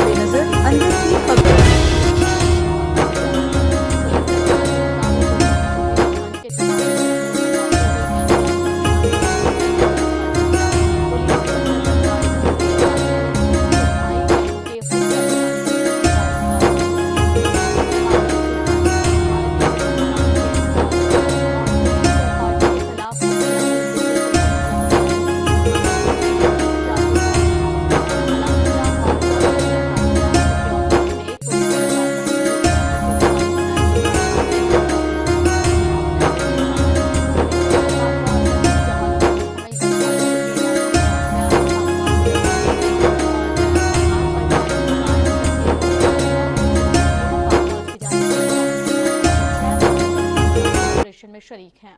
बेनजर अंदर की खबर। में शरीक हैं।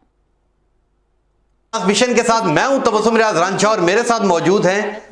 मिशन के साथ मैं हूं तबस्सुम रियाज रांझा और मेरे साथ मौजूद हैं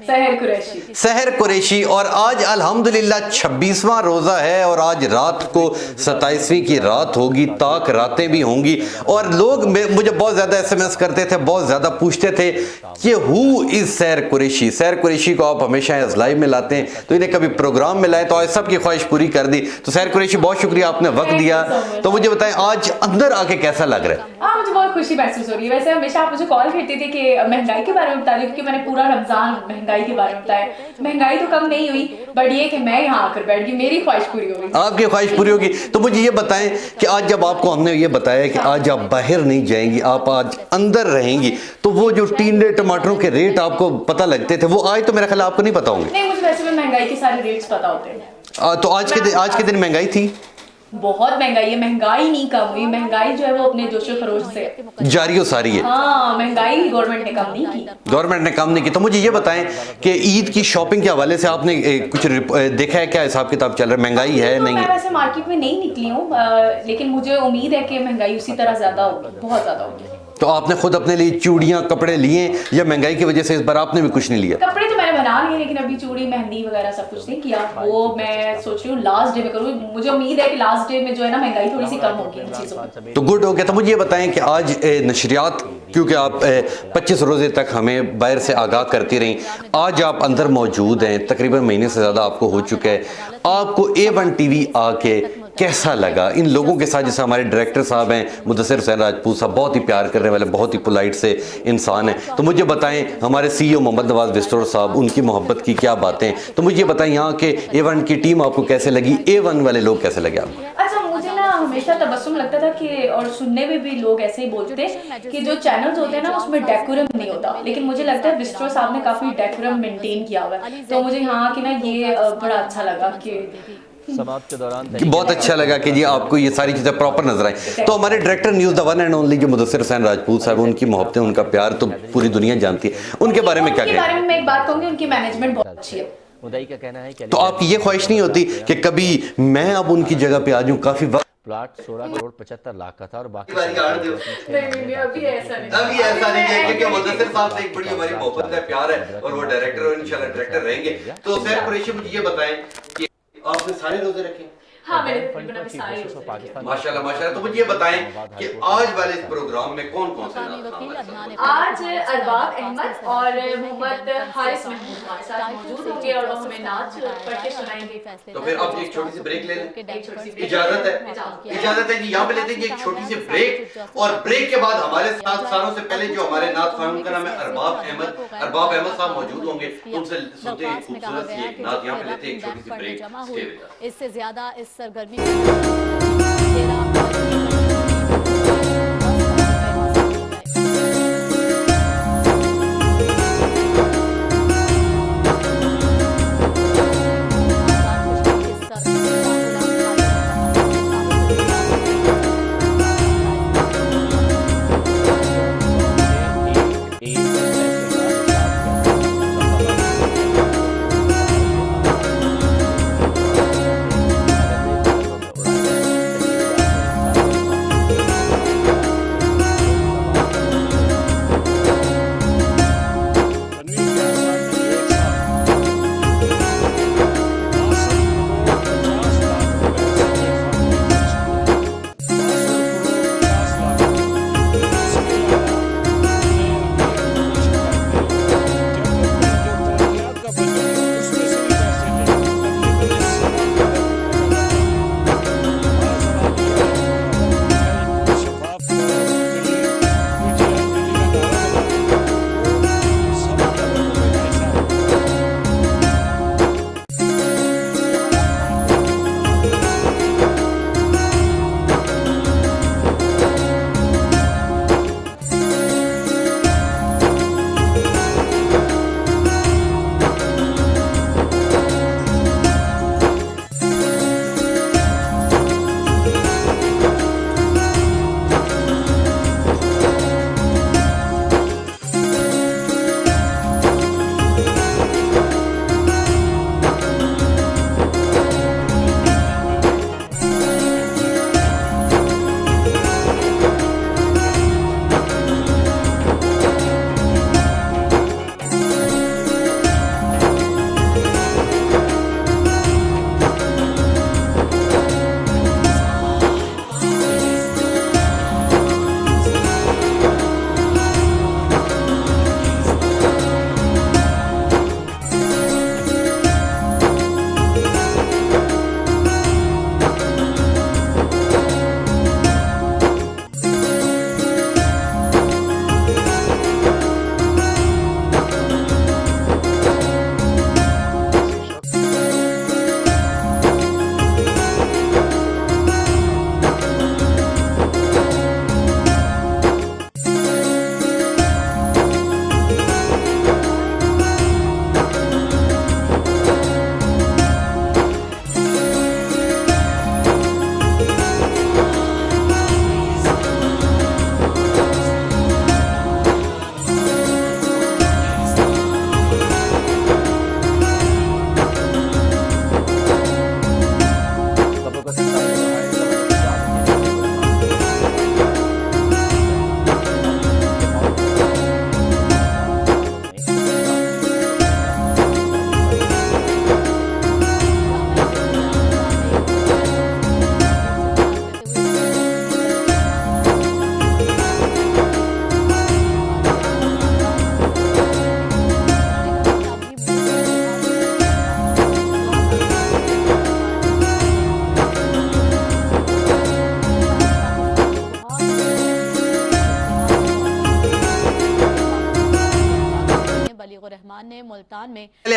सहर कुरैशी। और आज अल्हम्दुलिल्लाह 26वां रोज़ा है और आज रात को 27वीं की रात होगी, ताक रातें भी होंगी। और लोग मुझे बहुत ज़्यादा SMS करते थे, बहुत ज़्यादा पूछते थे कि हु इज़ सहर कुरैशी। सहर कुरैशी को आप हमेशा एज लाइव में लाते हैं, तो इन्हें कभी प्रोग्राम में लाए तो आज सबकी ख्वाहिश पूरी कर दी। तो सहर कुरैशी बहुत शुक्रिया, आपने वक्त दिया। तो मुझे बताएं आज अंदर आके कैसा लग रहा है? मुझे बहुत खुशी महसूस हो रही है। वैसे हमेशा आप मुझे कॉल करते थे कि महंगाई के बारे में बता दीजिए, क्योंकि मैंने पूरा रमजान महंगाई के बारे में बताया। महंगाई तो कम नहीं हुई, बट ये कि मैं यहाँ आकर बैठ गई, मेरी ख्वाहिश पूरी हो गई। आपकी ख्वाहिश पूरी होगी। तो मुझे ये बताएं कि आज जब आपको हमने ये बताया कि आज आप बाहर नहीं जाएंगी, आप आज अंदर रहेंगी, तो वो जो टींडे टमाटरों के रेट आपको पता लगते थे, वो आज तो मेरा ख्याल आपको नहीं पता होंगे। नहीं, मुझे वैसे में महंगाई के सारे रेट्स पता होते हैं। तो आज के दिन महंगाई थी, बहुत महंगाई है। महंगाई नहीं कम हुई, महंगाई जो है वो अपने जोशो खरोश से जारी सारी है। हाँ, महंगाई गवर्नमेंट ने कम नहीं की। गवर्नमेंट ने कम नहीं की। तो मुझे ये बताएं कि ईद की शॉपिंग के हवाले से आपने कुछ देखा है, क्या हिसाब किताब चल रहा है, महंगाई है नहीं? मैं वैसे मार्केट में नहीं निकली हूँ, लेकिन मुझे उम्मीद है कि महंगाई उसी तरह ज्यादा होगी, बहुत ज्यादा होगी। तो आपने खुद अपने लिए चूड़ियां कपड़े लिए या महंगाई की वजह से इस बार आपने भी कुछ नहीं लिया? कपड़े तो मैंने बना लिए, लेकिन अभी चूड़ी मेहंदी वगैरह सब कुछ नहीं किया। वो मैं सोच रही हूँ लास्ट डे में करूँ। मुझे उम्मीद है कि लास्ट डे में जो है ना महंगाई थोड़ी सी कम होगी इन चीजों में। तो गुड हो गया। तो मुझे ये बताएं कि आज नशरियात, क्योंकि आप 25 रोजे तक हमें बाहर से आगाह करती रहीं, आज आप अंदर मौजूद हैं, तकरीबन महीने से ज़्यादा आपको हो चुका है। आपको A1 TV आके कैसा लगा? इन लोगों के साथ, जैसे हमारे डायरेक्टर साहब हैं मुदस्सिर हुसैन राजपूत साहब, बहुत ही प्यार करने वाले, बहुत ही पोलाइट से इंसान हैं। तो मुझे बताएं हमारे CEO मोहम्मद नवाज बिस्टोर साहब, उनकी मोहब्बत की क्या बातें। तो मुझे बताएं यहाँ के A1 की टीम आपको कैसे लगी, A1 वाले लोग कैसे लगे आपको? अच्छा, मुझे ना हमेशा तबस्सुम लगता था कि, और सुनने में भी लोग ऐसे ही बोलते थे कि जो चैनल्स होते हैं ना उसमें डेकोरम नहीं होता, लेकिन मुझे लगता है बिस्टोर साहब ने काफी डेकोरम मेंटेन किया हुआ है। तो मुझे यहाँ की ना ये बड़ा अच्छा लगा कि समाप्त के दौरान बहुत अच्छा लगा कि जी आपको ये सारी चीज़ें प्रॉपर नजर आई। तो हमारे director news the one and only जो मुदस्सिर हुसैन राजपूत साहब, उनकी मोहब्बतें, उनका प्यार तो पूरी दुनिया जानती है। उनके बारे में क्या कहें? उनके बारे में मैं एक बात कहूँगी, उनकी मैनेजमेंट बहुत अच्छी है। उदय का कहना है कि तो आपकी ये ख्वाहिश नहीं होती कि कभी मैं अब उनकी जगह पे आ जाऊं? काफी वक्त प्लाट 16 करोड़ 75 लाख का था और बाकी नहीं, अभी ऐसा नहीं है, क्योंकि मुदस्सिर साहब से एक बड़ी हमारी मोहब्बत है, प्यार है, और वो डायरेक्टर और इंशाल्लाह डायरेक्टर रहेंगे। तो सहर कुरैशी मुझे ये बताएं कि आपने सारे रोजे रखे? हाँ, मैंने तकरीबन अभी सारे रोजे रखे। माशाल्लाह माशाल्लाह। तो मुझे ये बताएं कि आज वाले इस प्रोग्राम में कौन कौन से नाम? आज अरबाब अहमद और मोहम्मद हारिस महमूद हमारे साथ मौजूद होंगे और वो हमें नाच पढ़ के सुनाएंगे। तो फिर अब एक छोटी सी ब्रेक ले लें, एक छोटी सी इजाजत है? इजाजत है जी। यहाँ पे लेते हैं एक छोटी सी ब्रेक, और ब्रेक के बाद हमारे साथ सारों से पहले जो हमारे नात खान, उनका नाम है अरबाब अहमद साहब मौजूद होंगे। उनसे सुनते हैं खूबसूरत सी एक नात। यहाँ पे लेते हैं एक छोटी सी ब्रेक। इससे ज्यादा इस सरगर्मी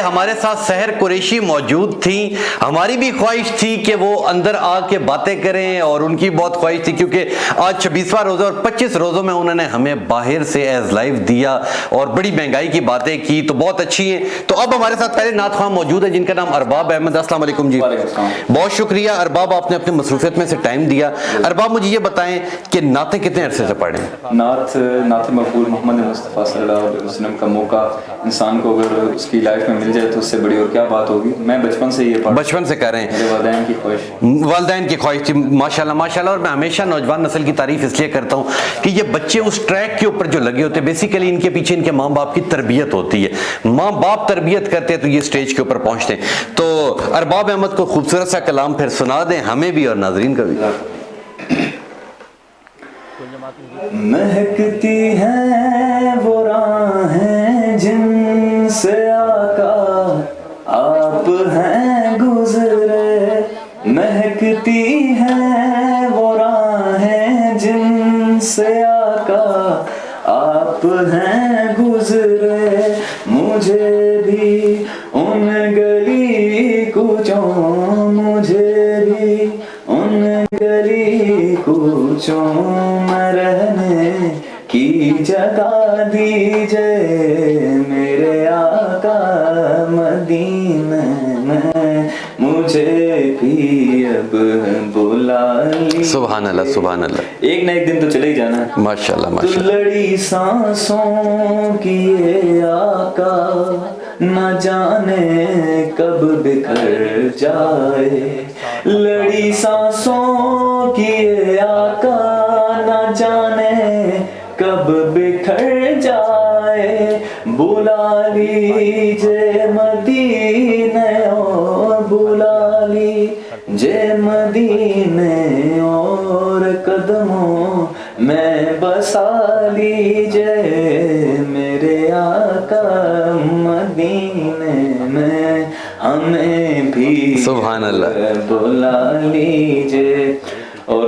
हमारे साथ सहर कुरैशी मौजूद थी। हमारी भी ख्वाहिश थी कि वो अंदर आके बातें करें और उनकी बहुत ख्वाहिश थी, क्योंकि आज 26वां रोज़ा और 25 रोज़ों में उन्होंने हमें बाहर से एज लाइव दिया और बड़ी महंगाई की बातें की, तो बहुत अच्छी हैं। तो अब हमारे साथ पहले नात ख्वां मौजूद है जिनका नाम अरबाब अहमद। अस्सलाम वालेकुम जी। बहुत शुक्रिया अरबाब, आपने अपनी मसरूफियत में से टाइम दिया। अरबाब मुझे ये बताएं कि नाते कितने अरसे से पढ़े हैं? नात मकबूल मोहम्मद मुस्तफ़ा सल्लल्लाहु अलैहि वसल्लम का मौका इंसान को अगर उसकी लाइफ में मिल जाए तो उससे बड़ी और क्या बात होगी। मैं बचपन से ये बचपन से कर रहे हैं। मेरे वालिदैन की ख्वाहिश, वालिदैन की ख्वाहिश थी। माशाल्लाह माशाल्लाह। और मैं हमेशा नौजवान नस्ल की तारीफ इसलिए करता हूँ कि ये बच्चे उस ट्रैक के ऊपर जो लगे होते हैं, बेसिकली इनके पीछे इनके माँ बाप की तरबियत होती है। माँ बाप तरबियत करते हैं तो ये स्टेज के ऊपर पहुँचते हैं। तो अरबाब अहमद को खूबसूरत सा कलाम फिर सुना दें हमें भी और नाजरीन का भी। महकती हैं वो राहें जिनसे आका आप हैं गुजरे, महकती हैं वो राहें जिनसे आका आप हैं गुजरे, मुझे भी उन गली कूचों, मुझे भी उन गली कूचों में रहने की जगह दीजिए मेरे आका मदीने में, मुझे भी अब बुला लीजिए। सुभान अल्लाह सुभान अल्लाह। एक ना एक दिन तो चले ही जाना है। माशाल्लाह माशाल्लाह। तो लड़ी सांसों की ये आका न जाने कब बिखर जाए, लड़ी सांसों की ये आका न जाने कब बिखर जाए, बुला लीजिए मदीने और बुला लीजिए मदीने और कदमों में बसा लीजिए मेरे आका मदीने में, हमें भी सुभान अल्लाह बुला लीजिए। और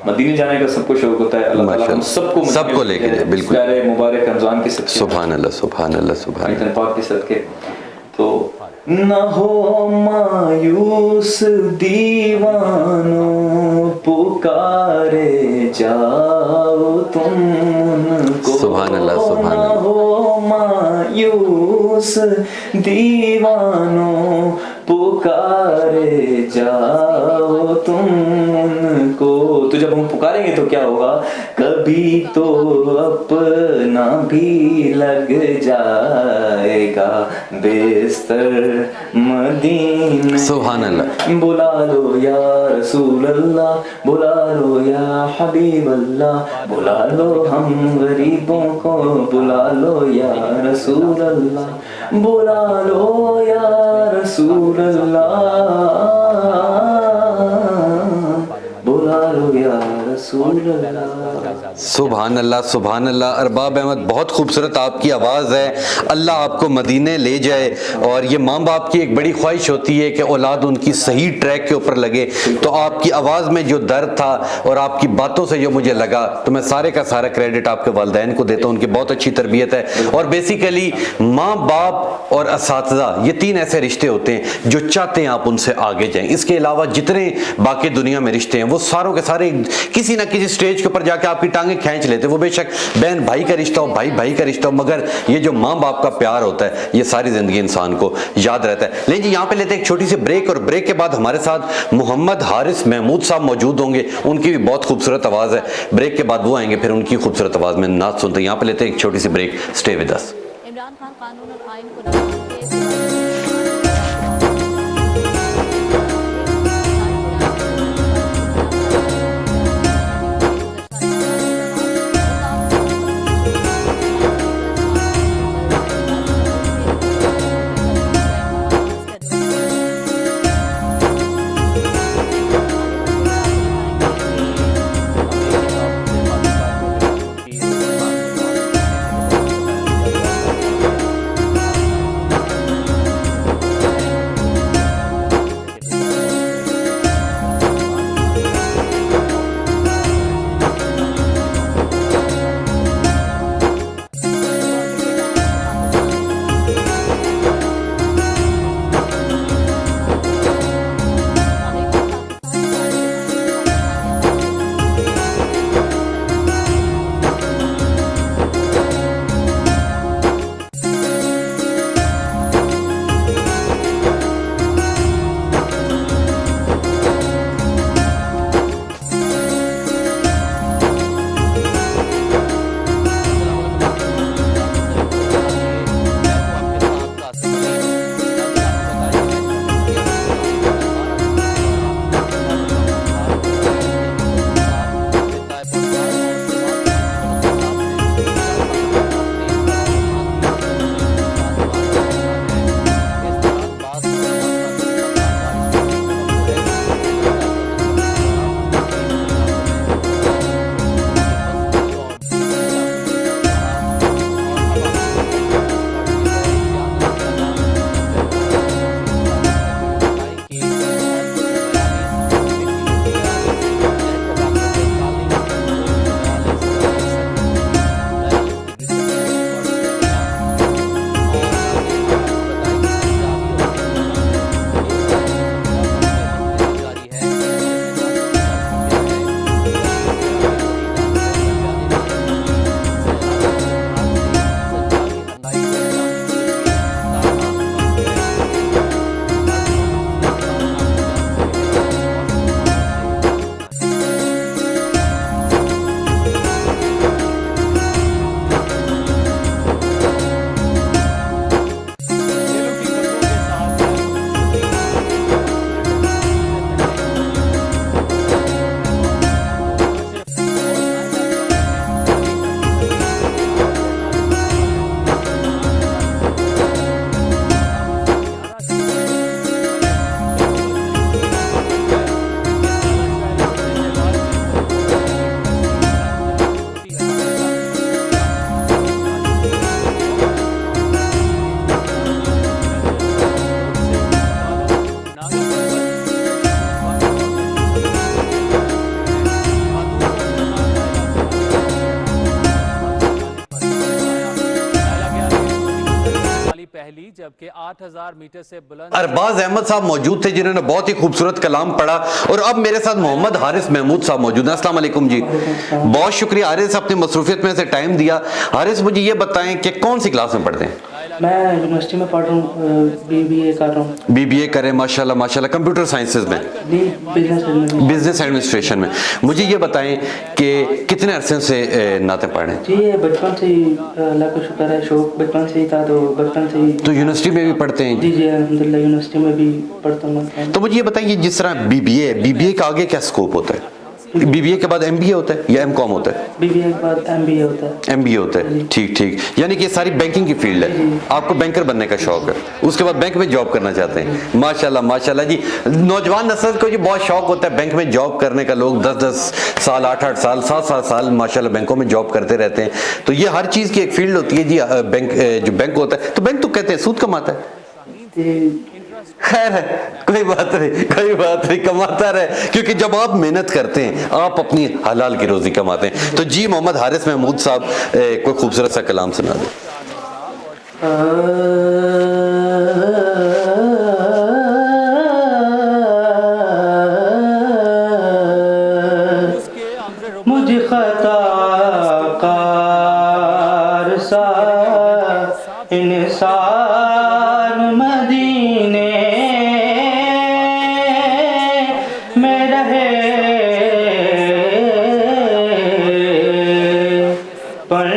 मदीने जाने का सबको शौक होता है, अल्लाह ताला हम सबको लेके जाए बिल्कुल। प्यारे मुबारक रमजान के सदके, सुभान अल्लाह सुभान अल्लाह सुभान अल्लाह। पाक के सदके। तो न हो मायूस दीवानों पुकारे जाओ तुम उनको, सुभान अल्लाह सुभान अल्लाह। न हो मायूस दीवानों पुकारे जाओ तुम उनको, तो जब हम पुकारेंगे तो क्या होगा, कभी तो अपना भी लग जाएगा बिस्तर मदीने। सुभान अल्लाह। बुला लो या रसूल अल्लाह, बुला लो या हबीब अल्लाह, बुला लो हम गरीबों को, बुला लो या रसूल अल्लाह, बुला लो या रसूल अल्लाह, बुला लो या रसूल अल्लाह। सुभान अल्लाह सुभान अल्लाह। अरबाब अहमद बहुत खूबसूरत आपकी आवाज़ है, अल्लाह आपको मदीने ले जाए। और ये माँ बाप की एक बड़ी ख्वाहिश होती है कि औलाद उनकी सही ट्रैक के ऊपर लगे। तो आपकी आवाज़ में जो दर्द था और आपकी बातों से जो मुझे लगा, तो मैं सारे का सारा क्रेडिट आपके वालिदैन को देता हूँ। उनकी बहुत अच्छी तरबियत है। और बेसिकली माँ बाप और असातिज़ा ये तीन ऐसे रिश्ते होते हैं जो चाहते हैं आप उनसे आगे जाएं। इसके अलावा जितने बाकी दुनिया में रिश्ते हैं वो सारों के सारे किसी ना किसी स्टेज के ऊपर जाके आपकी टांगे खींच लेते हैं। वो बेशक बहन भाई का रिश्ता हो, भाई भाई का रिश्ता हो, मगर ये जो माँ बाप का प्यार होता है ये सारी जिंदगी इंसान को याद रहता है। लेकिन जी यहाँ पे लेते हैं एक छोटी सी ब्रेक, और ब्रेक के बाद हमारे साथ मोहम्मद हारिस महमूद साहब मौजूद होंगे। उनकी भी बहुत खूबसूरत आवाज़ है। ब्रेक के बाद वो आएंगे, फिर उनकी खूबसूरत आवाज़ में नात सुनते हैं। यहाँ पे लेते हैं एक छोटी सी break. Stay with us. Imran Khan कानून और आइन को नफाज के 8000 मीटर से बुलंद अरबाज अहमद साहब मौजूद थे जिन्होंने बहुत ही खूबसूरत कलाम पढ़ा। और अब मेरे साथ मोहम्मद हारिस महमूद साहब मौजूद हैं। अस्सलाम वालेकुम जी, बहुत शुक्रिया हारिस अपनी मसरूफियत में से टाइम दिया। हारिस मुझे ये बताएं कि कौन सी क्लास में पढ़ते हैं? मैं यूनिवर्सिटी में पढ़ रहा हूँ, BBA कर रहा हूँ। BBA करें, माशाल्लाह माशाल्लाह, कंप्यूटर साइंसेज में, बिजनेस एडमिनिस्ट्रेशन में। मुझे ये बताएं कि कितने अरसे से नाते पढ़ रहे हैं? जी ये बचपन से ही अल्लाह का शुक्र है, शौक बचपन से ही था, तो बचपन से ही। तो यूनिवर्सिटी में भी पढ़ते हैं? जी जी अल्हम्दुलिल्लाह यूनिवर्सिटी में भी पढ़ता हूँ। तो मुझे ये बताइए, जिस तरह BBA का आगे क्या स्कोप होता है? BBA के बाद MBA होता है या MCOM होता है? BBA के बाद MBA होता है। MBA होता है, ठीक ठीक। यानी कि ये सारी बैंकिंग की फील्ड है। आपको बैंकर बनने का शौक है, उसके बाद बैंक में जॉब करना चाहते हैं। माशाल्लाह माशाल्लाह जी, नौजवान नस्ल को जी बहुत शौक होता है बैंक में जॉब करने का। लोग 10-10 साल, 8-8 साल, 7-7 साल माशाल्लाह बैंकों में जॉब करते रहते हैं। तो ये हर चीज़ की एक फील्ड होती है जी। बैंक, जो बैंक होता है, तो बैंक तो कहते हैं सूद कमाता है। खैर है, कोई बात नहीं, कमाता रहे, क्योंकि जब आप मेहनत करते हैं आप अपनी हलाल की रोजी कमाते हैं। तो जी मोहम्मद हारिस महमूद साहब कोई खूबसूरत सा कलाम सुना दे। मुझ खताकार सा इंसान मदीने में रहे, पर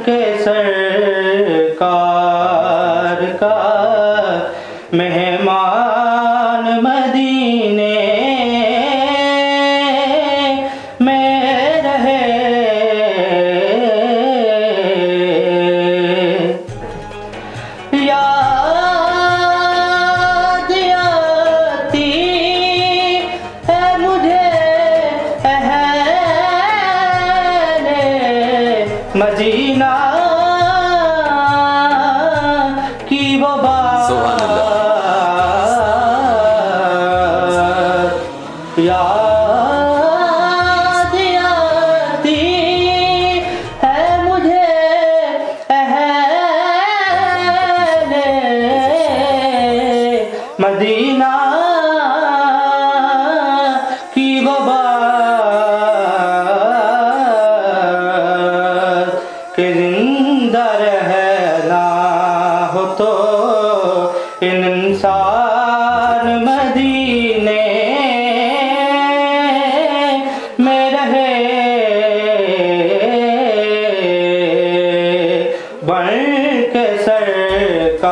के सरकार का मेहमान मदीने में रहे। याद आती है मुझे अहले मदीना की वो सुभान बात। याद आती है मुझे अहले मदीना की वो बात कि जिंदा रहना हो तो इंसान मदीने में रहे, बन के सरकार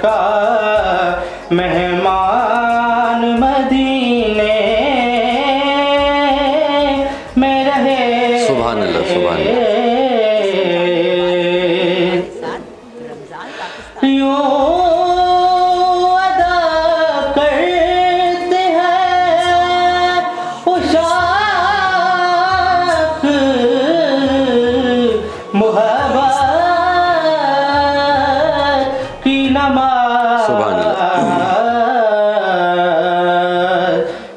का मेहमान मदीने में रहे। सुभान अल्लाह, सुभान अल्लाह। यूं अदा करते हैं उशाक मुहब्बत की नमाज सुभान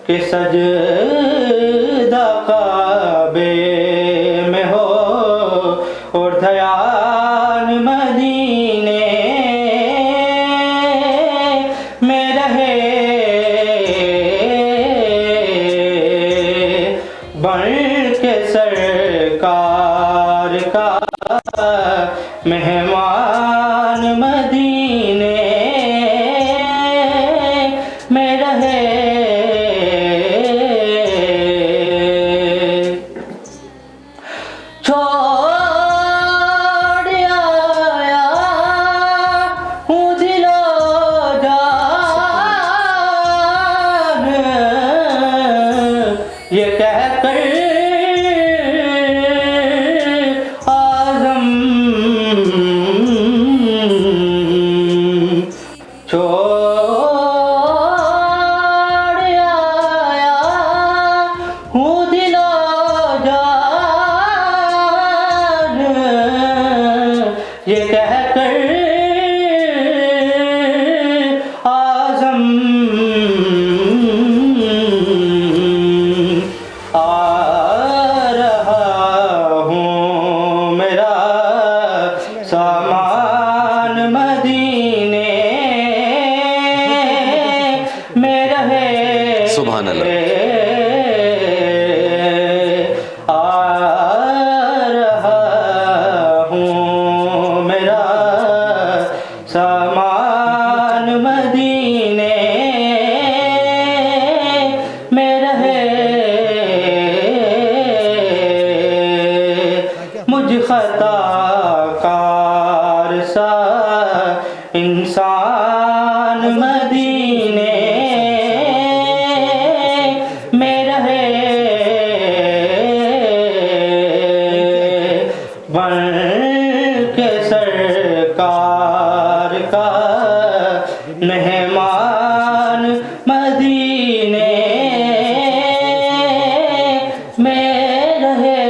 के सजदा काबे में हो और ध्यान मदीने में रहे, बन के सरकार का मेहमान मदीने में रहे। रहे सुभान अल्लाह। आ रहा हूँ मेरा सामान मदीने में रहे, मुझ खताकार सा इंसान मदीने में रहे, बन के सरकार का मेहमान मदीने में रहे।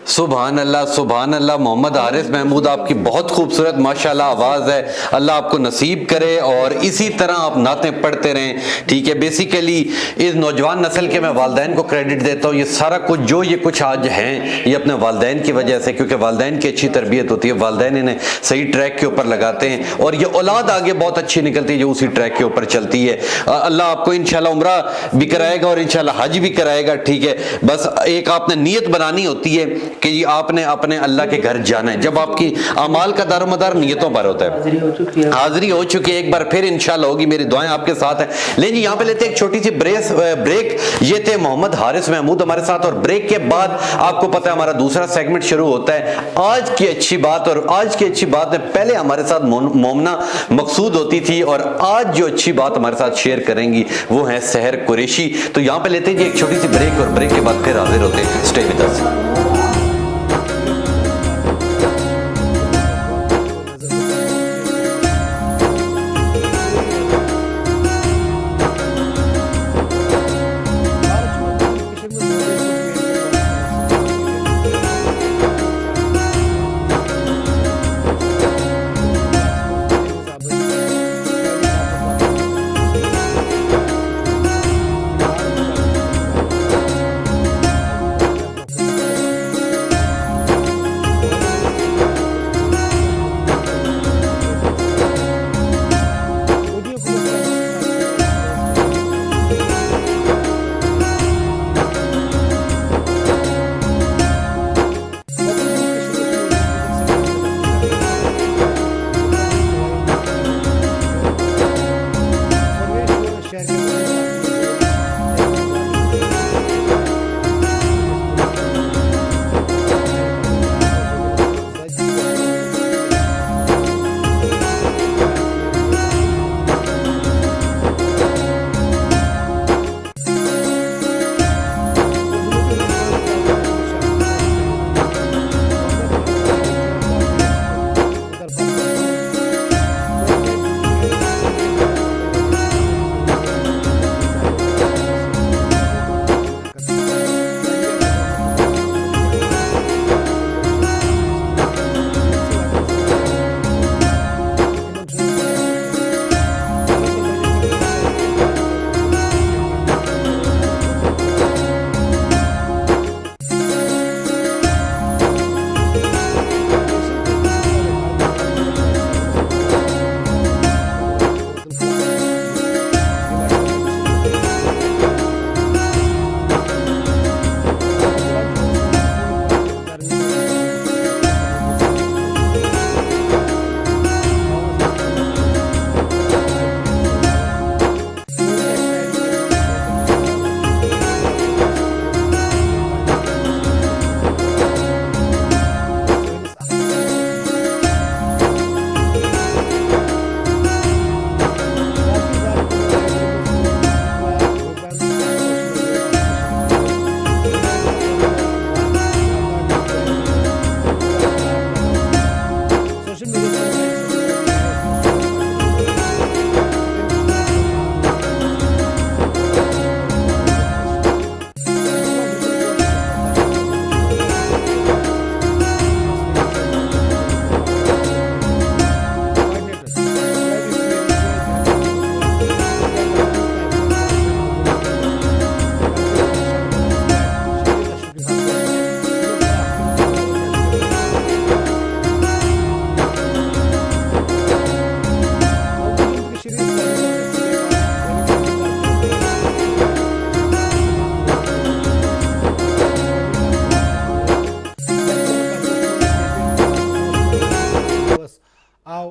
सुभान अल्लाह, सुभान अल्लाह। मोहम्मद हारिस महमूद, आपकी बहुत खूबसूरत माशाल्लाह आवाज़ है। अल्लाह आपको नसीब करे और इसी तरह आप नातें पढ़ते रहें, ठीक है। बेसिकली इस नौजवान नस्ल के मैं वालदैन को क्रेडिट देता हूँ। ये सारा कुछ जो ये कुछ आज हैं ये अपने वालदैन की वजह से, क्योंकि वालदैन की अच्छी तरबियत होती है, वालदैन इन्हें सही ट्रैक के ऊपर लगाते हैं और ये औलाद आगे बहुत अच्छी निकलती है जो उसी ट्रैक के ऊपर चलती है। अल्लाह आपको इंशाल्लाह उम्रा भी कराएगा और इंशाल्लाह हज भी कराएगा, ठीक है। बस एक आपने नीयत बनानी होती है कि जी आपने अपने अल्लाह के घर जाना है। जब आपकी अमाल का दारोमदार नीयतों पर होता है। हाजिरी हो चुकी है, एक बार फिर इंशाल्लाह होगी। मेरी दुआएं आपके साथ हैं। लेकिन यहाँ पे लेते हैं एक छोटी सी ब्रेक। ये थे मोहम्मद हारिस महमूद हमारे साथ और ब्रेक के बाद आपको पता है हमारा दूसरा सेगमेंट शुरू होता है, आज की अच्छी बात। और आज की अच्छी बात में पहले हमारे साथ मोमना मकसूद होती थी और आज जो अच्छी बात हमारे साथ शेयर करेंगी वो है सहर कुरैशी। तो यहाँ पे लेते हैं जी एक छोटी सी ब्रेक और ब्रेक के बाद फिर हाजिर होते हैं। स्टे विद अस।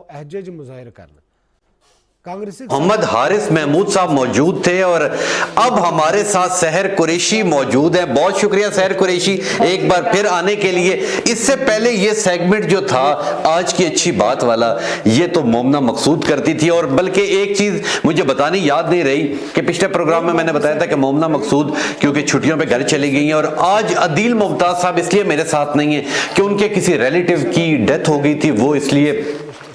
ਉਹ ਇਹੋ ਜਿਹੇ ਮੁਜ਼ਾਹਿਰ ਕਰਨ कांग्रेसी मोहम्मद हारिस महमूद साहब मौजूद थे और अब हमारे साथ सहर कुरैशी मौजूद है। बहुत शुक्रिया सहर कुरैशी एक बार फिर आने के लिए। इससे पहले ये सेगमेंट जो था आज की अच्छी बात वाला, ये तो मोमना मकसूद करती थी। और बल्कि एक चीज मुझे बतानी याद नहीं रही कि पिछले प्रोग्राम में मैंने बताया था कि मोमना मकसूद क्योंकि छुट्टियों पे घर चली गई हैं और आज अदील मुमताज साहब इसलिए मेरे साथ नहीं है कि उनके किसी रिलेटिव की डेथ हो गई थी, वो इसलिए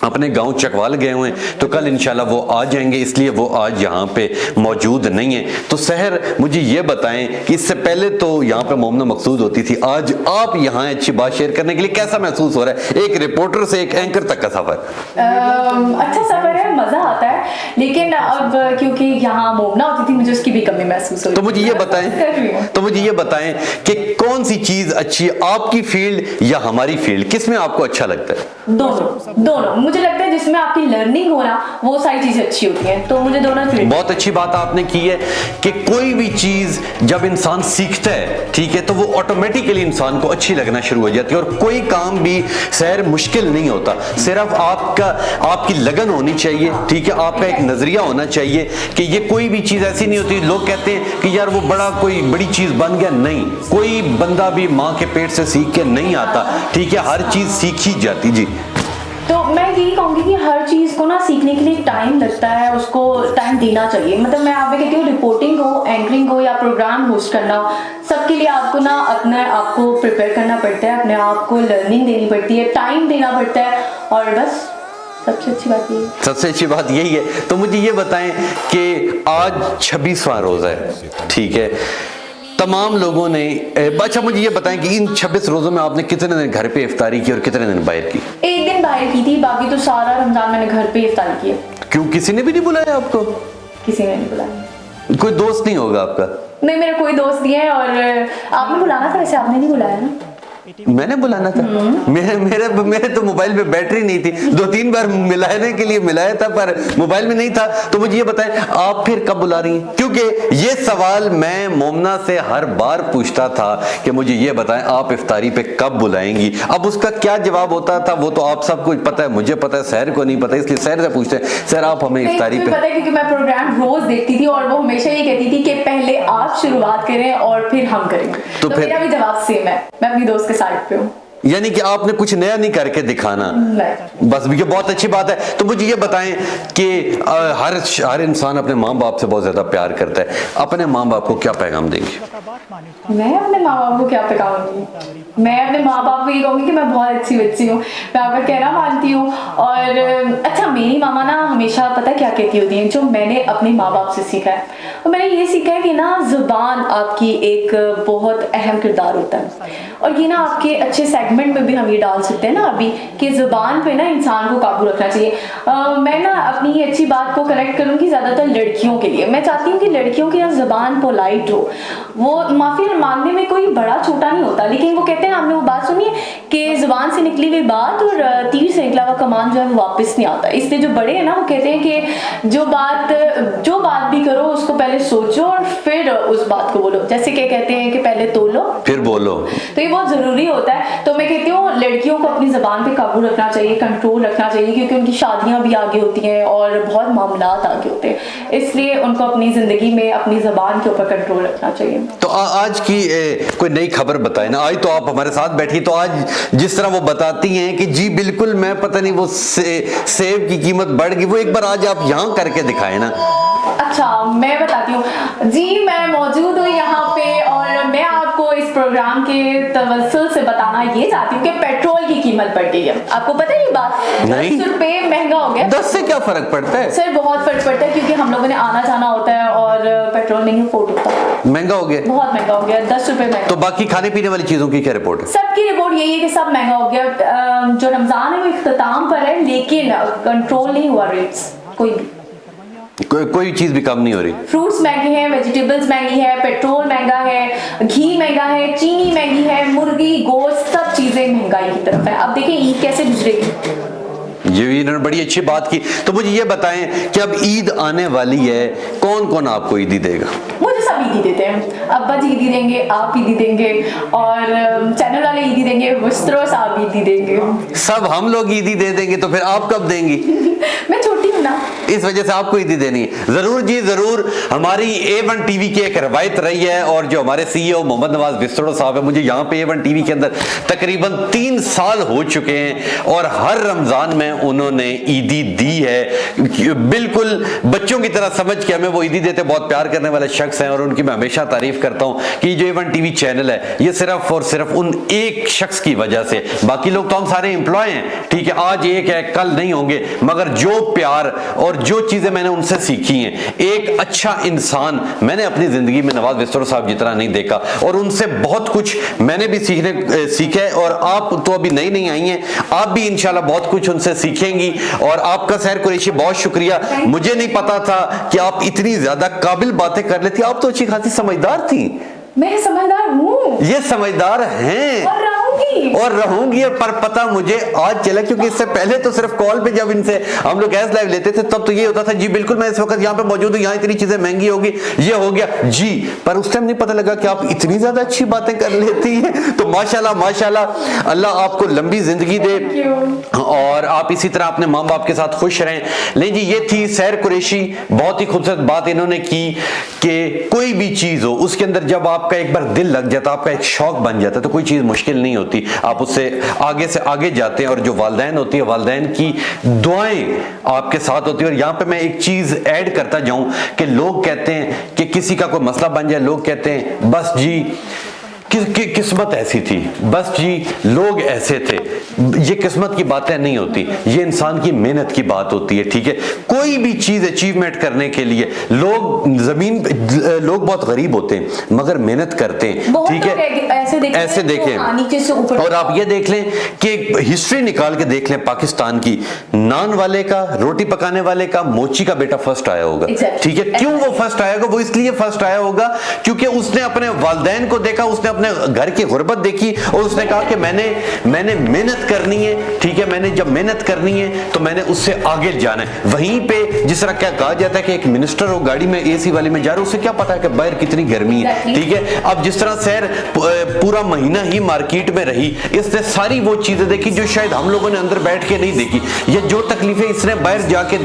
अपने गांव चकवाल गए हुए हैं, तो कल इंशाल्लाह वो आ जाएंगे, इसलिए वो आज यहाँ पे मौजूद नहीं है। तो सहर मुझे ये बताएं कि इससे पहले तो यहाँ पे मोमना मकसूद होती थी, आज आप यहाँ अच्छी बात शेयर करने के लिए कैसा महसूस हो रहा है? एक रिपोर्टर से एक एंकर तक का सफर। अच्छा सफर है, मजा आता है, लेकिन अब क्योंकि यहाँ मोमना होती थी मुझे उसकी भी कमी महसूस हुई। तो मुझे ये बताएं कि कौन सी चीज अच्छी है, आपकी फील्ड या हमारी फील्ड, किसमें आपको अच्छा लगता है? दोनों मुझे लगता है जिसमें आपकी लर्निंग हो ना वो सारी चीजें अच्छी होती हैं, तो मुझे दोनों फील्ड। बहुत अच्छी बात आपने की है कि कोई भी चीज जब इंसान सीखता है, ठीक है, तो वो ऑटोमेटिकली इंसान को अच्छी लगना शुरू हो जाती है। और कोई काम भी सहर मुश्किल नहीं होता, सिर्फ आपकी लगन होनी चाहिए, ठीक है, आपका एक नजरिया होना चाहिए कि ये कोई भी चीज ऐसी नहीं होती। लोग कहते हैं कि यार वो कोई बड़ी चीज बन गया, नहीं, कोई बंदा भी माँ के पेट से सीख के नहीं आता, ठीक है, हर चीज सीखी जाती। जी, तो मैं यही कहूँगी कि हर चीज़ को ना सीखने के लिए टाइम लगता है, उसको टाइम देना चाहिए। मतलब मैं आप कहती हूँ रिपोर्टिंग हो, एंकरिंग हो या प्रोग्राम होस्ट करना हो, सबके लिए आपको ना अपने आप को प्रिपेयर करना पड़ता है, अपने आप को लर्निंग देनी पड़ती है, टाइम देना पड़ता है, और बस सबसे अच्छी बात यही है। सबसे अच्छी बात यही है। तो मुझे ये बताएं कि आज 26वां रोज़ा है, ठीक है, तमाम लोगों ने, अच्छा मुझे ये बताएं कि इन 26 रोज़ों में आपने कितने दिन घर पे इफ्तारी की और कितने दिन बाहर की? एक दिन बाहर की थी, बाकी तो सारा रमजान मैंने घर पे इफ्तारी किया। क्यों, किसी ने भी नहीं बुलाया आपको? किसी ने नहीं बुलाया। कोई दोस्त नहीं होगा आपका? नहीं, मेरा कोई दोस्त नहीं है। और आपने बुलाना था, वैसे आपने नहीं बुलाया ना? मैंने बुलाना था? मेरे तो मोबाइल पे बैटरी नहीं थी, 2-3 बार मिलाने के लिए मिलाया था पर मोबाइल में नहीं था। तो मुझे ये बताएं आप फिर कब बुला रही हैं? क्योंकि ये सवाल मैं मोमना से हर बार पूछता था कि मुझे ये बताएं आप इफ्तारी पे कब बुलाएंगी। अब उसका क्या जवाब होता था वो तो आप सबको पता है, मुझे पता है, सहर को नहीं पता, इसलिए सहर से पूछते हैं, सहर आप हमें इफ्तारी पे। पता है क्योंकि मैं प्रोग्राम रोज देखती थी और वो हमेशा ये कहती थी कि पहले आप शुरुआत करें और फिर हम करेंगे। तो मेरा भी जवाब सेम है, मैं अपनी दोस्त साइड पे हूँ। यानी कि आपने कुछ नया नहीं करके दिखाना, बस ये बहुत अच्छी बात है। तो मुझे ये बताएं कि हर इंसान अपने माँ बाप से बहुत ज्यादा प्यार करता है, अपने माँ बाप को क्या पैगाम देंगे? मैं अपने माँ बाप को क्या पैगाम दूंगी? मैं अपने माँ बाप को ये कहूँगी कि मैं बहुत अच्छी बच्ची हूँ, मैं आपका कहना मानती हूँ। और अच्छा, मेरी मामा ना हमेशा पता क्या कहती होती हैं, जो मैंने अपने माँ बाप से सीखा है, और मैंने ये सीखा है कि ना जुबान आपकी एक बहुत अहम किरदार होता है। और ये ना आपके अच्छे सेगमेंट में भी हम ये डाल सकते हैं ना अभी कि जुबान पे ना इंसान को काबू रखना चाहिए। मैं ना अपनी ये अच्छी बात को कनेक्ट करूँगी ज़्यादातर लड़कियों के लिए। मैं चाहती हूँ कि लड़कियों की ना जुबान पोलाइट हो, वो माफ़ी मांगने में कोई बड़ा छोटा नहीं होता, लेकिन वो कहते हैं, आपने वो बात सुनी है कि जुबान से निकली हुई बात और तीर से निकला हुआ कमान जो है वो वापस नहीं आता। इसलिए जो बड़े हैं ना वो कहते हैं कि जो बात भी करो उसको पहले सोचो और फिर उस बात को बोलो। जैसे क्या कहते हैं कि पहले तोलो फिर बोलो, तो ये बहुत जरूरी होता है। तो मैं कहती हूँ लड़कियों को अपनी जुबान पे काबू रखना चाहिए, कंट्रोल रखना चाहिए, क्योंकि उनकी शादियां भी आगे होती हैं और बहुत मामलात आगे होते हैं, इसलिए उनको अपनी जिंदगी में अपनी जुबान के ऊपर कंट्रोल रखना चाहिए। तो आज की कोई नई खबर बताए ना, आज तो आप हमारे साथ बैठी, तो आज जिस तरह वो बताती हैं कि जी बिल्कुल मैं पता नहीं वो सेब की कीमत बढ़ गई, वो एक बार आज आप यहाँ करके दिखाए ना। अच्छा, मैं बताती हूँ जी, मैं मौजूद हूँ यहाँ पे और मैं आपको इस प्रोग्राम के तवज्जुह से बताना ये चाहती हूँ कि पेट्रोल की कीमत बढ़ गई है। आपको पता है ये बात? 10 रुपए महंगा हो गया। 10 से क्या फर्क पड़ता है? सर बहुत फर्क पड़ता है, क्योंकि हम लोगों ने आना जाना होता है और पेट्रोल नहीं अफोर्ड होता। महंगा हो गया, बहुत महंगा हो गया, 10 रुपए महंगा। तो बाकी खाने पीने वाली चीजों की क्या रिपोर्ट है? सबकी रिपोर्ट यही है कि सब महंगा हो गया। जो रमजान है वो इख्तिताम पर है, लेकिन कंट्रोल नहीं हुआ रेट्स, कोई चीज भी कम नहीं हो रही। फ्रूट्स महंगे हैं, वेजिटेबल्स महंगी है, पेट्रोल महंगा है, घी महंगा है, चीनी महंगी है, मुर्गी गोश्त सब चीजें महंगाई की तरफ है। अब देखिए ईद कैसे गुजरेगी। ये भी इन्होंने बड़ी अच्छी बात की। तो मुझे ये बताएं कि अब ईद आने वाली है, कौन कौन आपको ईदी देगा? मुझे सब ईदी देते हैं, अब्बा जी ईदी देंगे, आप ईदी देंगे, और चैनल वाले ईदी देंगे, विस्ट्रो साहब ईदी देंगे, सब हम लोग ईदी दे देंगे। तो फिर आप कब देंगी? मैं छोटी हूँ ना, इस वजह से आपको ईदी देनी है। जरूर जी जरूर। हमारी A1 टीवी की एक रवायत रही है, और जो हमारे CEO मोहम्मद नवाज विस्ट्रो साहब है, मुझे यहाँ पे A1 टीवी के अंदर तकरीबन 3 साल हो चुके हैं, और हर रमजान में उन्होंने ईदी दी है। बिल्कुल बच्चों की तरह समझ के हमें वो ईदी देते, बहुत प्यार करने वाले शख्स हैं, और उनकी मैं हमेशा तारीफ करता हूँ कि जो A1 टीवी चैनल है ये सिर्फ और सिर्फ उन एक शख्स की वजह से, बाकी लोग तो हम सारे एम्प्लॉय हैं, ठीक है, आज एक है कल नहीं होंगे, मगर जो प्यार और जो चीजें मैंने उनसे सीखी हैं, एक अच्छा इंसान मैंने अपनी जिंदगी में नवाज विस्ट्रो साहब जितना नहीं देखा, और उनसे बहुत कुछ मैंने भी सीखा है। और आप तो अभी नई नहीं आई हैं, आप भी इंशाल्लाह बहुत कुछ उनसे सीखेंगी। और आपका सहर कुरैशी बहुत शुक्रिया। मुझे नहीं पता था कि आप इतनी ज्यादा काबिल बातें कर लेती, आप तो अच्छी खासी समझदार थी। मैं समझदार हूँ, ये समझदार हैं और रहूंगी, पर पता मुझे आज चला, क्योंकि इससे पहले तो सिर्फ कॉल पे जब इनसे हम लोग गैस लाइव लेते थे तब तो ये होता था जी बिल्कुल मैं इस वक्त यहाँ पे मौजूद हूँ, यहाँ इतनी चीजें महंगी होगी, ये हो गया जी, पर उस टाइम नहीं पता लगा कि आप इतनी ज्यादा अच्छी बातें कर लेती हैं। तो माशाल्लाह माशाल्लाह, अल्लाह आपको लंबी जिंदगी दे, और आप इसी तरह अपने माँ बाप के साथ खुश रहें। लेकिन जी ये थी सहर कुरैशी, बहुत ही खूबसूरत बात इन्होंने की कि कोई भी चीज हो उसके अंदर जब आपका एक बार दिल लग जाता, आपका एक शौक बन जाता है, तो कोई चीज मुश्किल नहीं होती, आप उससे आगे जाते हैं। और जो वालिदैन होती है, वालिदैन की दुआएं आपके साथ होती है। और यहाँ पे मैं एक चीज ऐड करता जाऊं कि लोग कहते हैं कि किसी का कोई मसला बन जाए, लोग कहते हैं बस जी किस्मत ऐसी थी, बस जी लोग ऐसे थे। ये किस्मत की बातें नहीं होती, ये इंसान की मेहनत की बात होती है, ठीक है। कोई भी चीज अचीवमेंट करने के लिए लोग बहुत गरीब होते हैं मगर मेहनत करते हैं, ठीक है। ऐसे देखें, और आप ये देख लें कि हिस्ट्री निकाल के देख लें पाकिस्तान की, नान वाले का, रोटी पकाने वाले का, मोची का बेटा फर्स्ट आया होगा, ठीक है। क्यों वो फर्स्ट आया होगा? वो इसलिए फर्स्ट आया होगा क्योंकि उसने अपने वालिदैन को देखा, उसने अपने घर की गुर्बत देखी, और उसने कहा कि मैंने मेहनत करनी है, ठीक है, मैंने जब मेहनत करनी है तो मैंने उससे आगे जाना है। वहीं पे जिस तरह क्या कहा जाता है कि एक मिनिस्टर हो गाड़ी में AC वाली में जा रहा है, उसे क्या पता है कि बाहर कितनी गर्मी है, ठीक है। अब जिस तरह सहर पूरा महीना ही मार्केट में रही, इसने सारी वो चीजें देखी जो शायद हम लोगों ने अंदर बैठ के नहीं देखी, या जो तकलीफें इसने बाहर जाके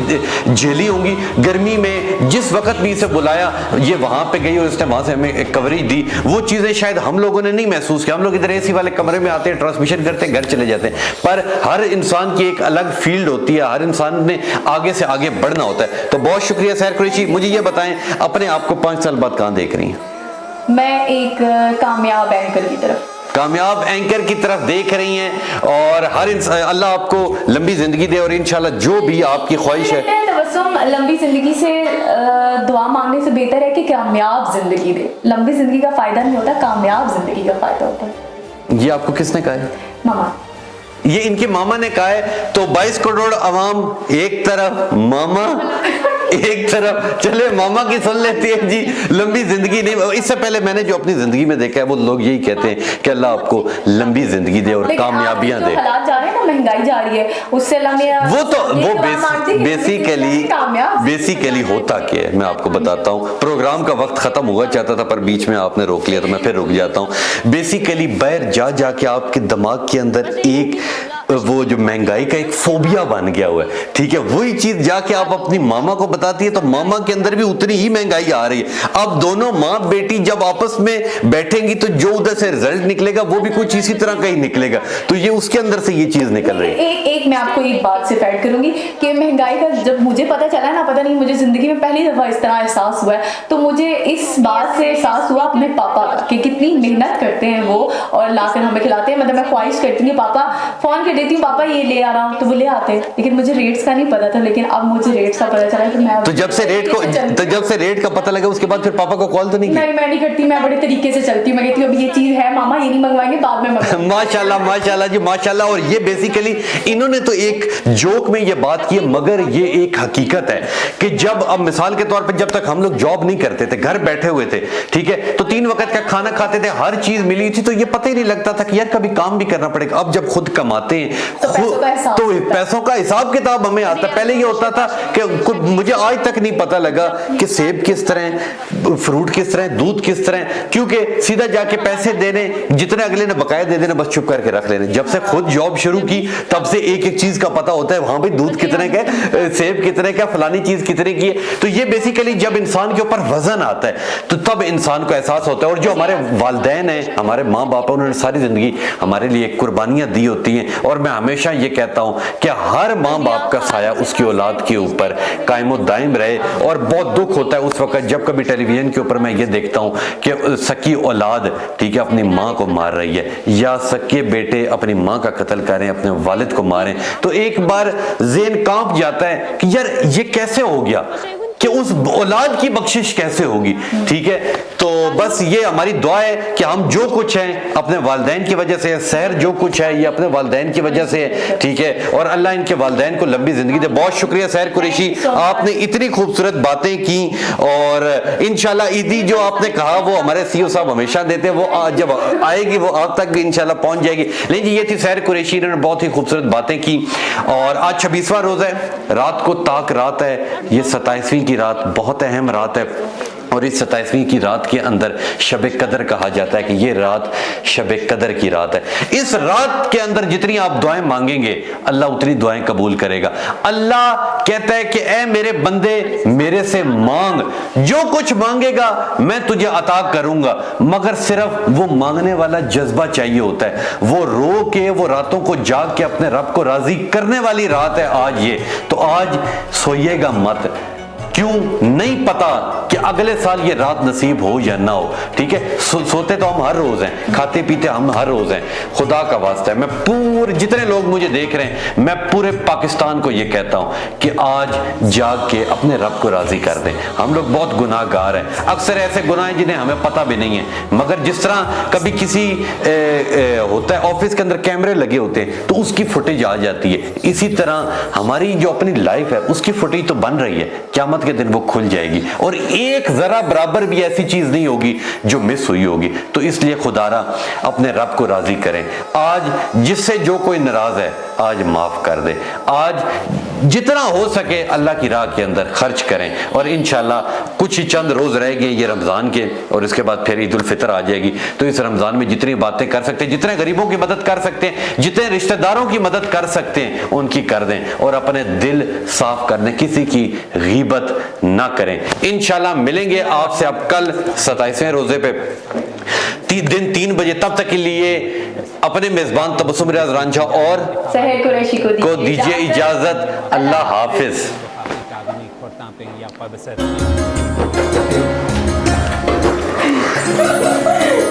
झेली होंगी गर्मी में। जिस वक्त भी इसे बुलाया ये वहां पे गई और इसने वहां से हमें एक कवरेज दी, वो चीजें शायद हम लोगों ने नहीं महसूस किया। हम लोग इधर AC वाले कमरे में आते हैं, ट्रांसमिशन करते हैं, घर चले जाते हैं, पर हर इंसान की एक अलग फील्ड होती है, हर इंसान ने आगे से आगे बढ़ना होता है। तो बहुत शुक्रिया सहर कुरैशी। मुझे ये बताएं, अपने आप को 5 साल बाद कहां देख रही हैं? मैं एक कामयाब एंकर की तरफ, कामयाब एंकर की तरफ देख रही हैं, और हर इंसान, अल्लाह आपको लंबी जिंदगी दे, और इंशाल्लाह जो भी आपकी ख्वाहिश है। तबस्सुम लंबी जिंदगी से दुआ मांगने से बेहतर है कि कामयाब जिंदगी दे। लंबी जिंदगी का फायदा नहीं होता, कामयाब जिंदगी का फायदा होता है। ये आपको किसने कहा है? मामा, ये इनके मामा ने कहा है। तो 22 करोड़ अवाम एक तरफ, मामा एक तरफ। चले मामा की सुन लेती है जी, लंबी जिंदगी नहीं। इससे पहले मैंने जो अपनी जिंदगी में देखा है वो लोग यही कहते हैं कि अल्लाह आपको लंबी जिंदगी दे और कामयाबियां दे। हालात जा रहे हैं ना, महंगाई जा रही है, उससे वो बेसिकली होता क्या है मैं आपको बताता हूँ। प्रोग्राम का वक्त खत्म हुआ चाहता था पर बीच में आपने रोक लिया, तो मैं फिर रुक जाता हूँ। बेसिकली बाहर जाके आपके दिमाग के अंदर एक वो जो महंगाई का एक फोबिया बन गया हुआ है, ठीक है। वही चीज जाके आप अपनी मामा को बताती है तो मामा के अंदर भी उतनी ही महंगाई आ रही है। अब दोनों माँ बेटी जब आपस में बैठेंगी तो जो उधर से रिजल्ट निकलेगा वो भी कुछ इसी तरह का ही निकलेगा। तो ये उसके अंदर से ये चीज निकल रही है। एक मैं आपको एक बात से ऐड करूंगी कि महंगाई का जब मुझे पता चला ना, पता नहीं मुझे जिंदगी में पहली दफा इस तरह एहसास हुआ है, तो मुझे इस बात से एहसास हुआ अपने पापा का कि कितनी मेहनत करते हैं वो और लाकर हमें खिलाते हैं। मतलब मैं ख्वाहिश करती हूँ पापा, फोन कर देती हूँ पापा ये ले आ रहा हूँ, तो वो ले आते हैं। लेकिन मुझे रेट्स का नहीं पता था, लेकिन अब मुझे रेट्स का पता चला। तो जब से रेट का पता लगा उसके बाद फिर पापा को कॉल तो नहीं किया? मैं नहीं करती, मैं बड़े तरीके से चलती हूँ। मैं कहती हूँ अभी ये चीज है मामा, ये नहीं मंगवाएंगे, बाद में मंगवाएंगे। माशाल्लाह जी माशाल्लाह। और ये बेसिकली इन्होंने तो एक जोक में ये बात की, मगर ये एक हकीकत है कि जब अब मिसाल के तौर पर जब तक हम लोग जॉब नहीं करते थे, घर बैठे हुए थे, ठीक है, तो 3 वक्त का खाना खाते थे, हर चीज मिली थी, तो ये पता ही नहीं लगता था कि यार कभी काम भी करना पड़ेगा। अब जब खुद कमाते हैं पैसों का हिसाब तो होता है। पैसों का हिसाब किताब हमें आता है। पहले ये होता था कि मुझे आज तक नहीं पता लगा कि सेब किस तरह, फ्रूट किस तरह, दूध किस तरह, क्योंकि सीधा जाके पैसे देने, जितने अगले ने बकाया दे देना, बस चुप करके रख लेने। जब से खुद जॉब शुरू की तब से एक एक चीज का पता होता है, वहां भी दूध कितने का, सेब कितने का, फलानी चीज कितने की है। तो ये बेसिकली जब इंसान के ऊपर वजन आता है तो तब इंसान को एहसास होता है। और जो हमारे वालिदैन हैं, हमारे माँ बाप हैं, उन्होंने सारी जिंदगी हमारे लिए कुर्बानियां दी होती हैं। और मैं हमेशा ये कहता हूं कि हर माँ बाप का साया उसकी औलाद के ऊपर कायम दायम रहे। और बहुत दुख होता है उस वक्त जब कभी टेलीविजन के ऊपर मैं ये देखता हूं कि सकी औलाद, ठीक है, अपनी माँ को मार रही है, या सके बेटे अपनी माँ का कत्ल करें, अपने वालिद को मारें, तो एक बार ज़हन कांप जाता है कि यार ये कैसे हो गया, कि उस औलाद की बख्शिश कैसे होगी। ठीक है, तो बस ये हमारी दुआ है कि हम जो कुछ हैं अपने वालिदैन की वजह से, सहर जो कुछ है ये अपने वालिदैन की वजह से है। ठीक है, और अल्लाह इनके वालिदैन को लंबी जिंदगी दे। बहुत शुक्रिया सहर कुरैशी, आपने इतनी खूबसूरत बातें की। और इंशाल्लाह ईदी जो आपने कहा वो हमारे सीओ साहब हमेशा देते हैं, वो जब आएगी वो आप तक इंशाल्लाह पहुंच जाएगी। लेकिन ये थी सहर कुरैशी, इन्होंने बहुत ही खूबसूरत बातें की। और आज 26वां रोजा है, रात को ताक रात है, ये 27वीं की रात बहुत अहम रात है। और इस 27वीं की रात के अंदर शब कदर कहा जाता है कि ये रात शब कदर की रात है। इस रात के अंदर जितनी आप दुआएं मांगेंगे अल्लाह उतनी दुआएं कबूल करेगा। अल्लाह कहता है कि ए मेरे बंदे मेरे से मांग, जो कुछ मांगेगा मैं तुझे अता करूंगा, मगर सिर्फ वो मांगने वाला जज्बा चाहिए होता है। वो रो के, वो रातों को जाग के अपने रब को राजी करने वाली रात है आज ये। तो आज सोइएगा मत, क्यों नहीं पता कि अगले साल ये रात नसीब हो या ना हो। ठीक है, सोते तो हम हर रोज हैं, खाते पीते हम हर रोज हैं। खुदा का वास्ता है, मैं पूरे जितने लोग मुझे देख रहे हैं, मैं पूरे पाकिस्तान को ये कहता हूं कि आज जाग के अपने रब को राजी कर दें। हम लोग बहुत गुनाहगार हैं, अक्सर ऐसे गुनाह हैं जिन्हें हमें पता भी नहीं है, मगर जिस तरह कभी किसी होता है ऑफिस के अंदर कैमरे लगे होते हैं तो उसकी फुटेज आ जाती है, इसी तरह हमारी जो अपनी लाइफ है उसकी फुटेज तो बन रही है, क़यामत के दिन वो खुल जाएगी और एक जरा बराबर भी ऐसी चीज नहीं होगी जो मिस हुई होगी। तो इसलिए खुदारा अपने रब को राजी करें। आज जिससे जो कोई नाराज है आज माफ कर दे। आज जितना हो सके अल्लाह की राह के अंदर खर्च करें। और इंशाल्लाह कुछ ही चंद रोज रह गए ये रमजान के, और इसके बाद फिर ईद उल फितर आ जाएगी। तो इस रमजान में जितनी बातें कर सकते हैं, जितने गरीबों की मदद कर सकते हैं, जितने रिश्तेदारों की मदद कर सकते हैं उनकी कर दें, और अपने दिल साफ कर दें, किसी की गीबत ना करें। इंशाल्लाह मिलेंगे आपसे अब कल 27वें रोजे पे दिन 3 बजे। तब तक के लिए अपने मेजबान तबस्सुम रियाज रांझा और सहर कुरैशी को दीजिए इजाजत। अल्लाह हाफिज।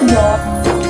Yeah.